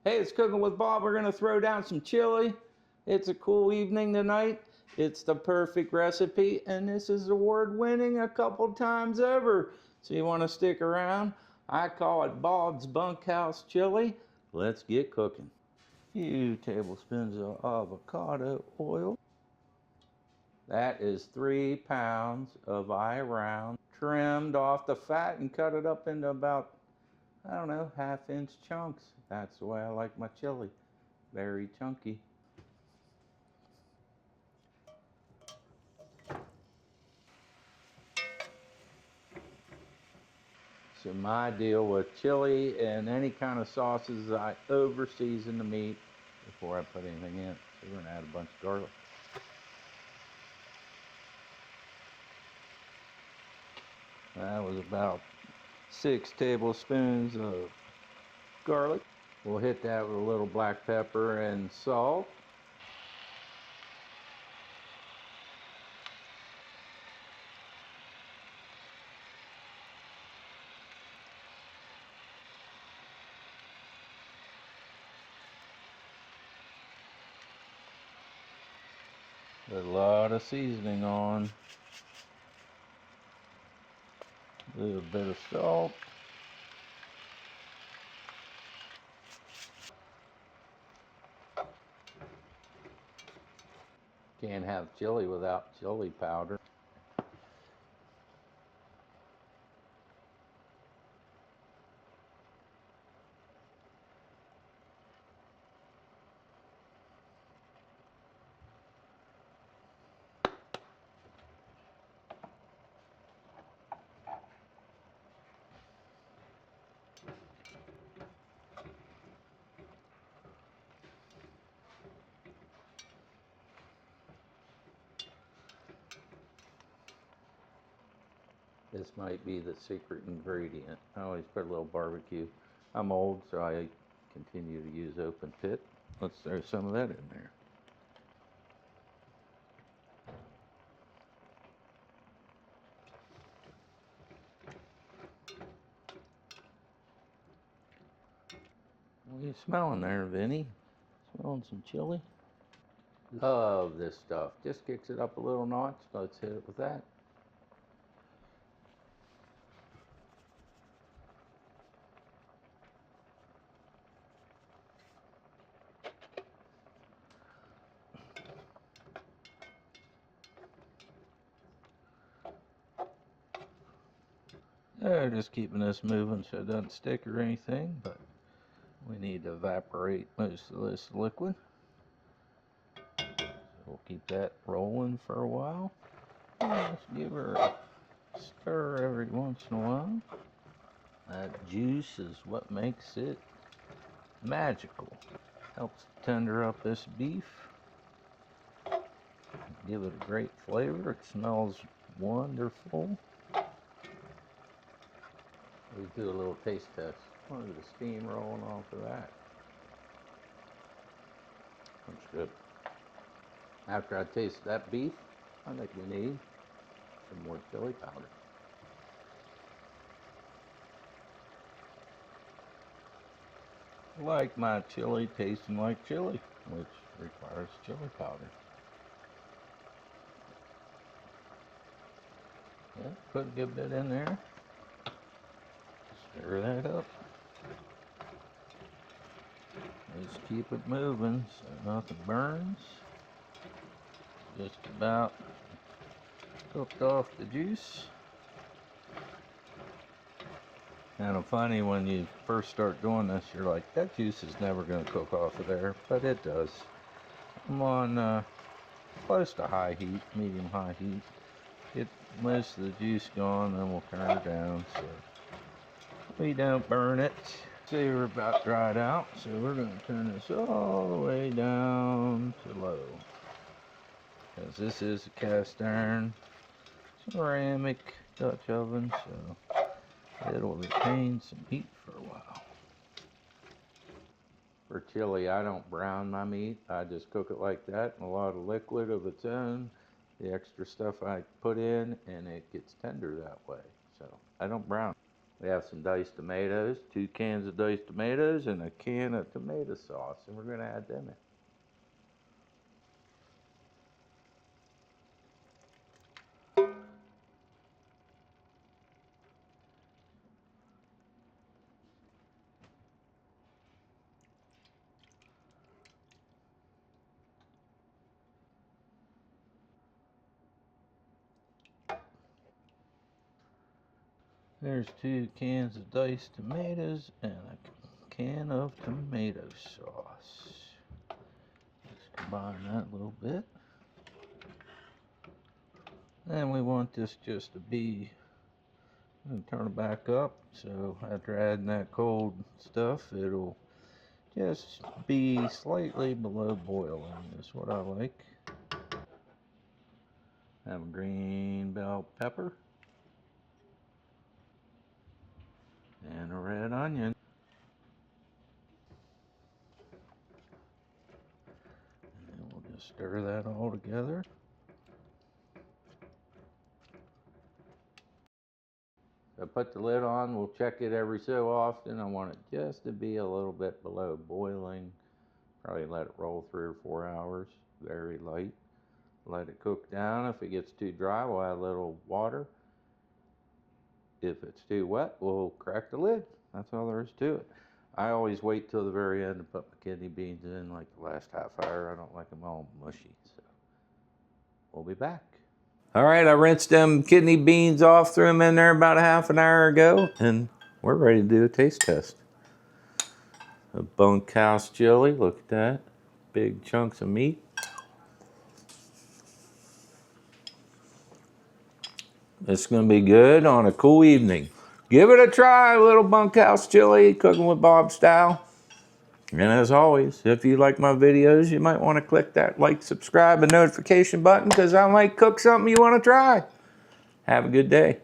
Hey, it's Cooking with Bob. We're gonna throw down some chili. It's a cool evening tonight. It's the perfect recipe, and this is award-winning a couple times over. So you wanna stick around? I call it Bob's Bunkhouse Chili. Let's get cooking. A few tablespoons of avocado oil. That is 3 pounds of eye round, trimmed off the fat and cut it up into about, I don't know, half-inch chunks. That's the way I like my chili. Very chunky. So my deal with chili and any kind of sauces, I over season the meat before I put anything in. So we're gonna add a bunch of garlic. That was about 6 tablespoons of garlic. We'll hit that with a little black pepper and salt. With a lot of seasoning on. A little bit of salt. Can't have chili without chili powder. This might be the secret ingredient. I always put a little barbecue. I'm old, so I continue to use open pit. Let's throw some of that in there. What are you smelling there, Vinny? Smelling some chili? Love this stuff. Just kicks it up a little notch. Let's hit it with that. They're just keeping this moving so it doesn't stick or anything, but we need to evaporate most of this liquid. So we'll keep that rolling for a while. Let's give her a stir every once in a while. That juice is what makes it magical. Helps tender up this beef. Give it a great flavor. It smells wonderful. We do a little taste test. Look at the steam rolling off of that. That's good. After I taste that beef, I think we need some more chili powder. I like my chili tasting like chili, which requires chili powder. Yeah, put a good bit in there. Stir that up. Just keep it moving so nothing burns. Just about cooked off the juice. Kind of funny when you first start doing this, you're like, that juice is never going to cook off of there, but it does. I'm on close to high heat, medium high heat. Get most of the juice gone, then we'll turn it down so we don't burn it. See, we're about dried out, so we're going to turn this all the way down to low. Because this is a cast iron ceramic Dutch oven, so it'll retain some heat for a while. For chili, I don't brown my meat. I just cook it like that in a lot of liquid of its own. The extra stuff I put in, and it gets tender that way. So I don't brown. We have some diced tomatoes, 2 cans of diced tomatoes, and a can of tomato sauce, and we're going to add them in. There's 2 cans of diced tomatoes and a can of tomato sauce. Let's combine that a little bit. And we want this just to be, I'm gonna turn it back up, so after adding that cold stuff, it'll just be slightly below boiling, is what I like. Have a green bell pepper and a red onion. And we'll just stir that all together. I put the lid on, we'll check it every so often. I want it just to be a little bit below boiling. Probably let it roll 3 or 4 hours, very light. Let it cook down. If it gets too dry, we'll add a little water. If it's too wet, we'll crack the lid. That's all there is to it. I always wait till the very end to put my kidney beans in, like the last half hour. I don't like them all mushy, so we'll be back. All right, I rinsed them kidney beans off, threw them in there about a half an hour ago, and we're ready to do a taste test. A bunkhouse chili, look at that. Big chunks of meat. It's gonna be good on a cool evening. Give it a try, little bunkhouse chili, cooking with Bob style. And as always, if you like my videos, you might want to click that like, subscribe, and notification button because I might cook something you want to try. Have a good day.